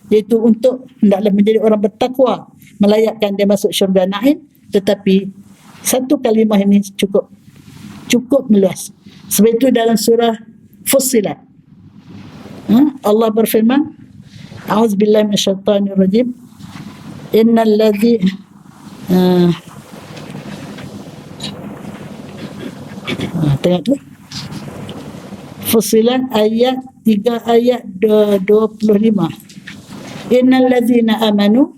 iaitu untuk hendaklah menjadi orang bertakwa, melayakkan dia masuk syurga Naim, tetapi satu kalimah ini cukup meluas. Sebab itu dalam surah Fussilat, Allah berfirman, a'udzubillahi minasyaitanirrajim, innal ladzi tengok tu Fussilat ayat 3 ayat 25. Innal ladzina amanu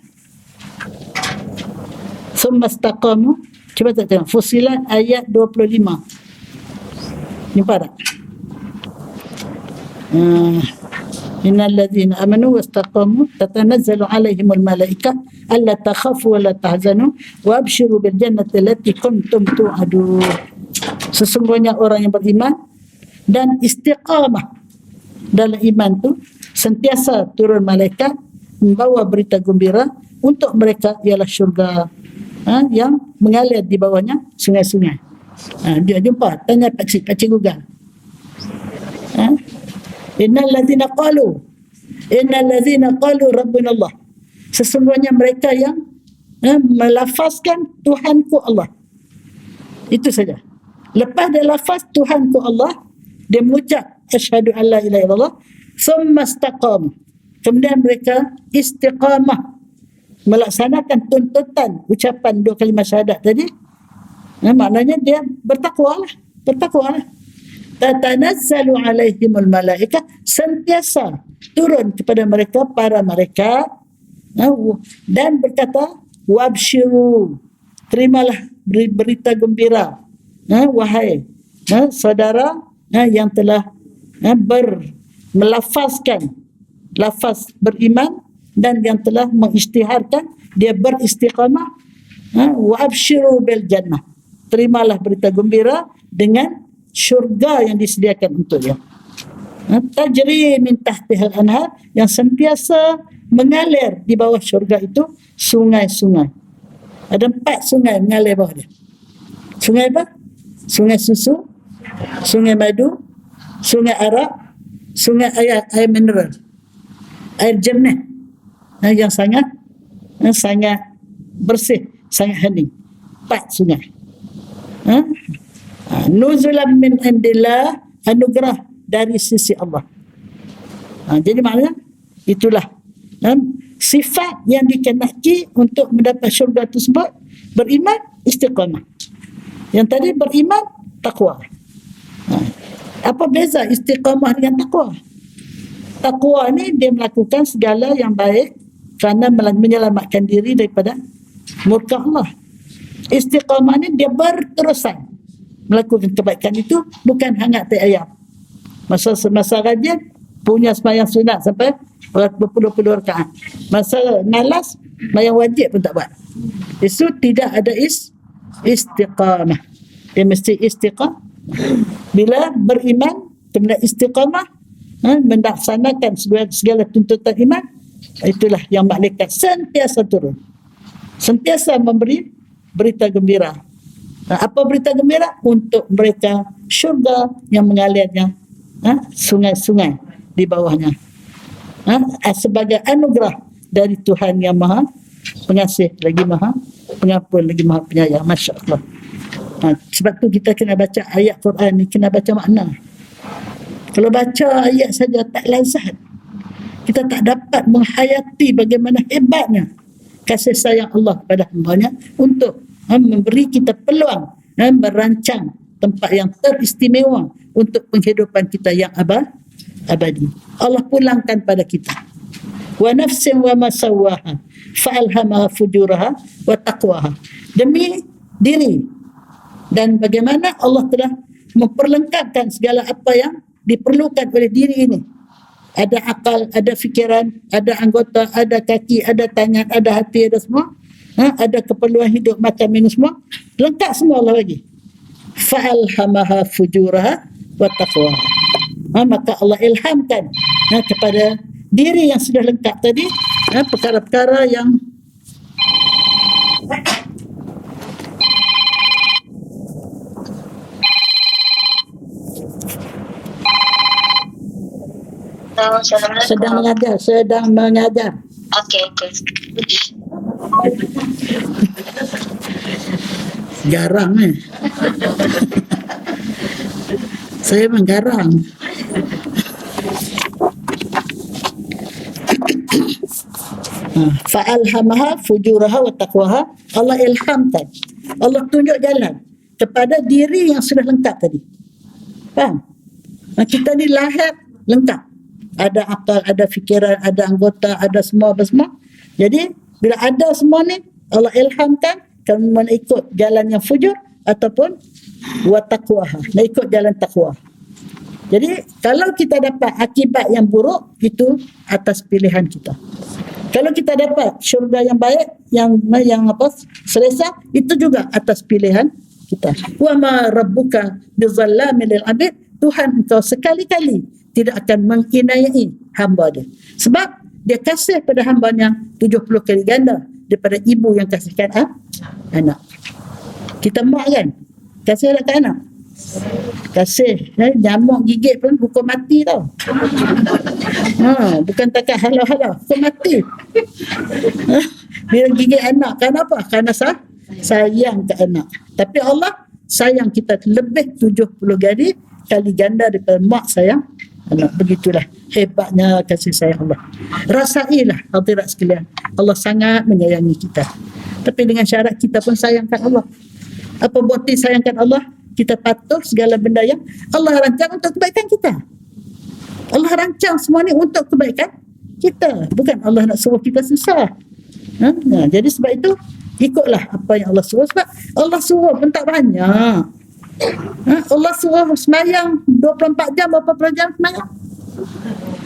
thumma istaqamu. Cuba tak tengok Fussilat ayat 25. Jumpa tak? Innal ladzina amanu wastaqamu tatanazzalu alaihimul malaikah alla takhafu wa la tahzanu wa abshiru bil jannati allati kuntum tu'adun. Sesungguhnya orang yang beriman dan istiqamah dalam iman tu sentiasa turun malaikat membawa berita gembira untuk mereka, ialah syurga yang mengalir di bawahnya sungai-sungai. Dia jumpa, tanya pakcik Google. Innal ladzina qalu rabbuna Allah. Sesungguhnya mereka yang melafazkan Tuhanku Allah. Itu saja. Lepas dia lafaz Tuhanku Allah, dia mengucap asyhadu an la ilaha illallah, thumma istaqam. Kemudian mereka istiqamah melaksanakan tuntutan ucapan 2 kalimah syahadat tadi. Maknanya dia bertakwa lah. Tatanazzalu alaihimul malaikah, sentiasa turun kepada mereka para malaikat dan berkata, wabshiru, terimalah berita gembira, wahai saudara yang telah melafazkan lafaz beriman dan yang telah mengisytiharkan dia beristiqamah, wabshiru bil jannah, terimalah berita gembira dengan syurga yang disediakan untuknya. Tajri min tahtihal anhar, yang sentiasa mengalir di bawah syurga itu sungai-sungai. Ada 4 sungai mengalir bawah dia. Sungai apa? Sungai susu, sungai madu, sungai arak, sungai air mineral, air jernih, yang sangat bersih, sangat hening. 4 sungai. Nuzulan min indillah, anugerah dari sisi Allah. Jadi maknanya itulah sifat yang dikenaki untuk mendapat syurga tersebut. Beriman, istiqamah. Yang tadi beriman, takwa. Apa beza istiqamah dengan takwa? Takwa ni dia melakukan segala yang baik kerana menyelamatkan diri daripada murka Allah. Istiqamah ni dia berterusan melakukan kebaikan itu, bukan hangat tai ayam. Masa rajin punya sembahyang sunat sampai berpuluh-puluh rakaat. Masa malas sembahyang wajib pun tak buat. Itu tidak ada istiqamah. Dia mesti istiqamah. Bila beriman, kemudian istiqamah, melaksanakan segala tuntutan iman, itulah yang malaikat sentiasa turun, sentiasa memberi berita gembira. Apa berita gembira? Untuk mereka syurga yang mengalirnya sungai-sungai di bawahnya, sebagai anugerah dari Tuhan yang maha pengasih lagi maha pengampun lagi maha penyayang. Masya Allah. Sebab tu kita kena baca ayat Quran ni, kena baca makna. Kalau baca ayat saja tak lazat, kita tak dapat menghayati bagaimana hebatnya kasih sayang Allah kepada hamba-Nya untuk memberi kita peluang merancang tempat yang teristimewa untuk penghidupan kita yang abadi. Allah pulangkan pada kita. Wa nafsin wa ma sawwaha fa'alhamaha fujuraha wa taqwaha. Demi diri, dan bagaimana Allah telah memperlengkapkan segala apa yang diperlukan oleh diri ini. Ada akal, ada fikiran, ada anggota, ada kaki, ada tangan, ada hati, ada semua. Ada keperluan hidup, makan, minum, semua. Lengkap semua Allah bagi. Fa'alhamaha fujuraha wa taqwaha. Maka Allah ilhamkan kepada diri yang sudah lengkap tadi perkara-perkara yang sedang mengajar.
Okey.
Garang saya menggarang. Fa'alhamaha fujuraha wa taqwaha. Allah ilhamkan, Allah tunjuk jalan kepada diri yang sudah lengkap tadi. Faham? Kita ni lahir lengkap, ada akal, ada fikiran, ada anggota, ada semua. Jadi bila ada semua ni, Allah ilhamkan kamu mana ikut jalan yang fujur ataupun wa taqwaha, nak ikut jalan takwa. Jadi kalau kita dapat akibat yang buruk, itu atas pilihan kita. Kalau kita dapat syurga yang baik, yang selesa, itu juga atas pilihan kita. Wa ma rabbuka bizallamin lil abid. Tuhan engkau sekali-kali tidak akan menginayai hamba dia. Sebab dia kasih pada hambanya 70 kali ganda daripada ibu yang kasihkan anak. Kita mak kan, kasih anak anak. Kasih, nyamuk gigit pun hukum mati tau. Bukan takat halau-halau, hukum mati. Bila gigit anak, kenapa? Kerana sayang ke anak. Tapi Allah sayang kita lebih 70 kali ganda daripada mak sayang anak. Begitulah hebatnya kasih sayang Allah. Rasailah hadirat sekalian, Allah sangat menyayangi kita. Tapi dengan syarat kita pun sayangkan Allah. Apa berarti sayangkan Allah? Kita patuh segala benda yang Allah rancang untuk kebaikan kita. Allah rancang semua ni untuk kebaikan kita. Bukan Allah nak suruh kita susah. Jadi sebab itu ikutlah apa yang Allah suruh. Sebab Allah suruh pun tak banyak. Allah suruh semayang 24 jam. Berapa puluh jam semayang?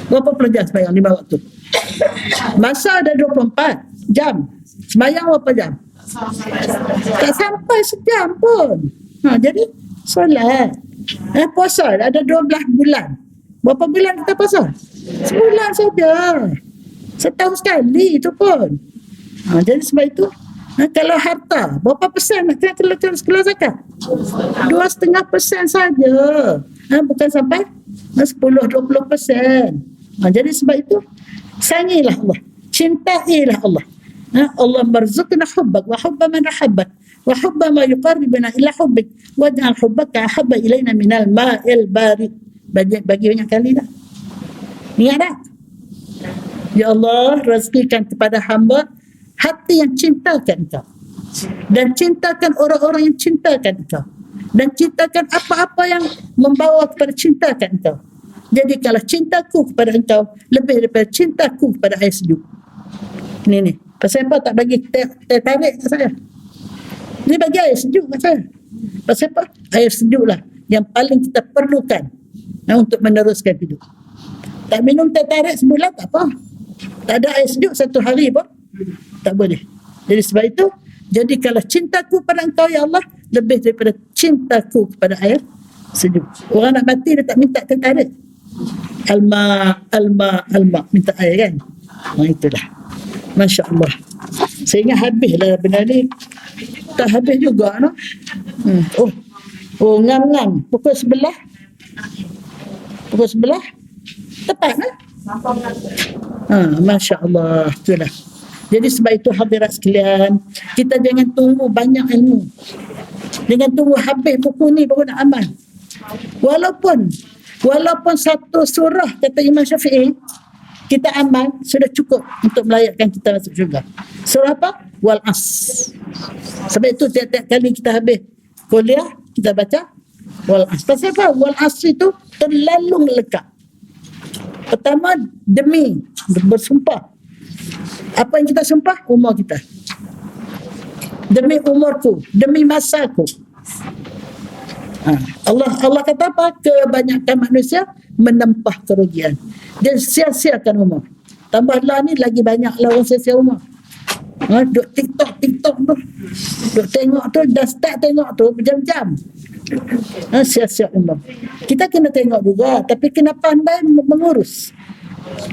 Berapa puluh jam semayang 5 waktu? Masa ada 24 jam. Semayang berapa jam? Tak sampai sejam pun. Jadi solat, puasa ada 12 bulan. Berapa bulan kita puasa? Sebulan saja. Setahun sekali itu pun. Jadi sebab itu, kalau harta, berapa persen nak kena keluar zakat? 2,5% saja. Bukan sampai 10-20%. Jadi sebab itu, sayangilah Allah, cintailah Allah. Allah marzuqna hubbak wa hubba man ahabbak wa hubba ma yuqarribuna ila hubbik waj'al hubbaka ahabba ilaina minal ma'il barid. Bagi banyak kali dah. Ingat tak? Ya Allah, rezekikan kepada hamba hati yang cintakan Engkau, dan cintakan orang-orang yang cintakan Engkau, dan cintakan apa-apa yang membawa kepada cintakan Engkau. Jadi kalau cintaku kepada Engkau lebih daripada cintaku kepada air sejuk. Ini pasal apa tak bagi tarik kat saya? Ni bagi air sejuk kat saya. Pasal apa? Air sejuk lah yang paling kita perlukan untuk meneruskan hidup. Tak minum teh tarik sebulan tak apa. Tak ada air sejuk satu hari pun tak boleh. Jadi sebab itu, jadi kalau cintaku pada Engkau ya Allah lebih daripada cintaku kepada air sejuk. Orang nak mati dia tak minta teh tarik. Alma minta air kan. Itulah. Masya Allah. Saya ingat habislah benda ni. Tak habis juga no? Ngam-ngam pukul 11 tepat kan? Masya Allah. Itulah. Jadi sebab itu hadirat sekalian, kita jangan tunggu banyak ilmu, jangan tunggu habis buku ni baru nak amal. Walaupun satu surah kata Imam Syafi'i kita amal sudah cukup untuk melayakkan kita masuk syurga. Surah apa? Wal As. Sebab itu tiap-tiap kali kita habis kuliah kita baca Wal As. Pasal apa? Wal As itu terlalu melekat. Pertama, demi bersumpah. Apa yang kita sumpah? Umur kita. Demi umurku, demi masaku. Allah kata apa? Kebanyakan manusia menempah kerugian. Dia sia-siakan umur. Tambahlah ni lagi banyaklah orang sia-sia umur. Duk TikTok tu. Duk tengok tu, dah start tengok tu berjam-jam. Sia-sia umur. Kita kena tengok juga, tapi kena pandai mengurus.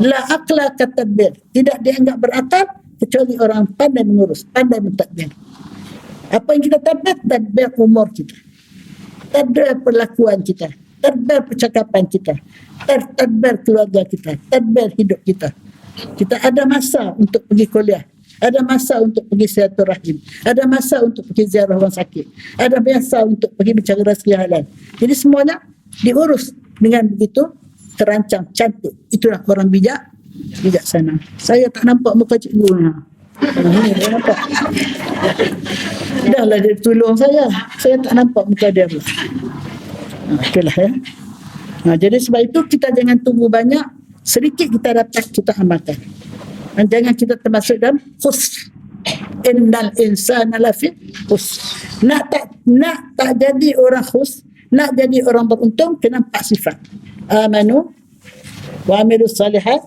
La aqla katadbir. Tidak dianggap berakal kecuali orang pandai mengurus, pandai mentadbir. Apa yang kita tadbir umur kita, tadbir perlakuan kita, tadbir percakapan kita, tadbir keluarga kita, tadbir hidup kita. Kita ada masa untuk pergi kuliah, ada masa untuk pergi silaturahim, ada masa untuk pergi ziarah orang sakit, ada masa untuk pergi mencari rezeki halal. Jadi semuanya diurus dengan begitu terancang, cantik. Itulah orang bijaksana. Saya tak nampak muka cikgu ni. Ini dia nampak. Dahlah dia tolong saya. Saya tak nampak muka dia pula. Itulah ya. Jadi sebab itu kita jangan tunggu banyak. Sedikit kita dapat, kita amalkan. Dan jangan kita termasuk dalam khus. Innal insana lafi khus. Nak tak jadi orang khus, nak jadi orang beruntung, kena 4 sifat. Amanu wa amilus salihat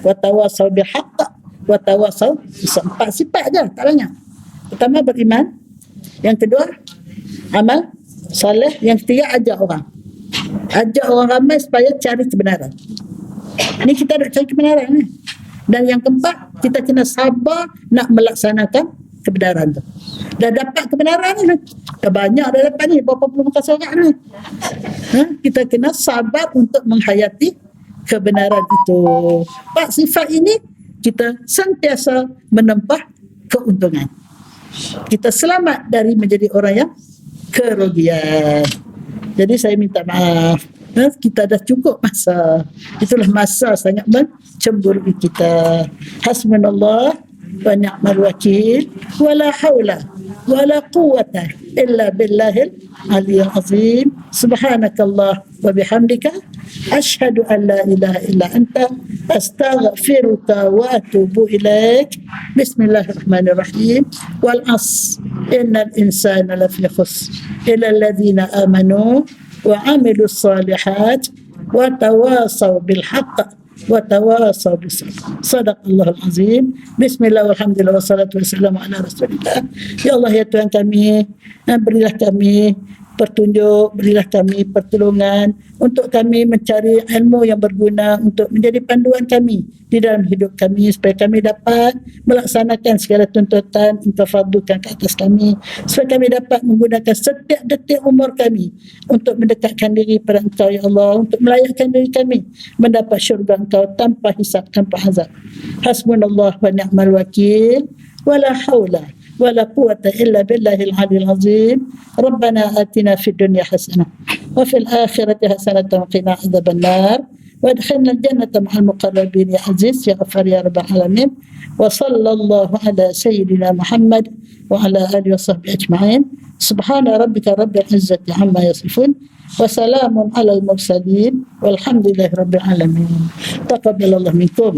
wa tawasaw bil haqq wa tawasaw bis sabr. 4 sifat je, tak banyak. Pertama beriman, yang kedua amal soleh, yang ketiga ajak orang. Ajak orang ramai supaya cari kebenaran. Ini kita nak cari kebenaran ni. Dan yang keempat, kita kena sabar nak melaksanakan kebenaran tu. Dah dapat kebenaran ni. Dah banyak dah dapat ni. Berapa puluh muka surat ni. Kita kena sabar untuk menghayati kebenaran itu. Pak, sifat ini kita sentiasa menempah keuntungan. Kita selamat dari menjadi orang yang kerugian. Jadi saya minta maaf. Kita dah cukup masa. Itulah masa sangat mencemburui kita. Hasbunallah wa ni'mal wakil. Wala hawla wala quwwata illa billahil aliyyil azim. Subhanakallah wa bihamdika asyhadu an la ilaha illa anta astaghfiruka wa atubu ilaik. Bismillahirrahmanirrahim. Wal 'asr innal insana lafi khusr illa alladhina amanu wa 'amilus solihat wa tawasaw bil haqq wa tawasaw bis sabr. Sadaqallahul azim. Bismillah walhamdulillah wassalatu wassalamu ala rasulillah. Ya Allah, ya Tuhan kami, berilah kami petunjuk, berilah kami pertolongan untuk kami mencari ilmu yang berguna untuk menjadi panduan kami di dalam hidup kami, supaya kami dapat melaksanakan segala tuntutan Engkau fardukan ke atas kami, supaya kami dapat menggunakan setiap detik umur kami untuk mendekatkan diri pada Engkau, ya Allah, untuk melayakkan diri kami mendapat syurga Engkau tanpa hisab, tanpa azab. Hasbunallah wa ni'mal wakil. Wala hawla ولا قوة إلا بالله العلي العظيم. ربنا آتنا في الدنيا حسنة وفي الآخرة حسنة وقنا عذاب النار وادخلنا الجنة مع المقربين يا عزيز يا غفار يا رب العالمين. وصلى الله على سيدنا محمد وعلى آله وصحبه أجمعين. سبحان ربك رب العزة عما يصفون وسلام على المرسلين والحمد لله رب العالمين. تقبل الله منكم.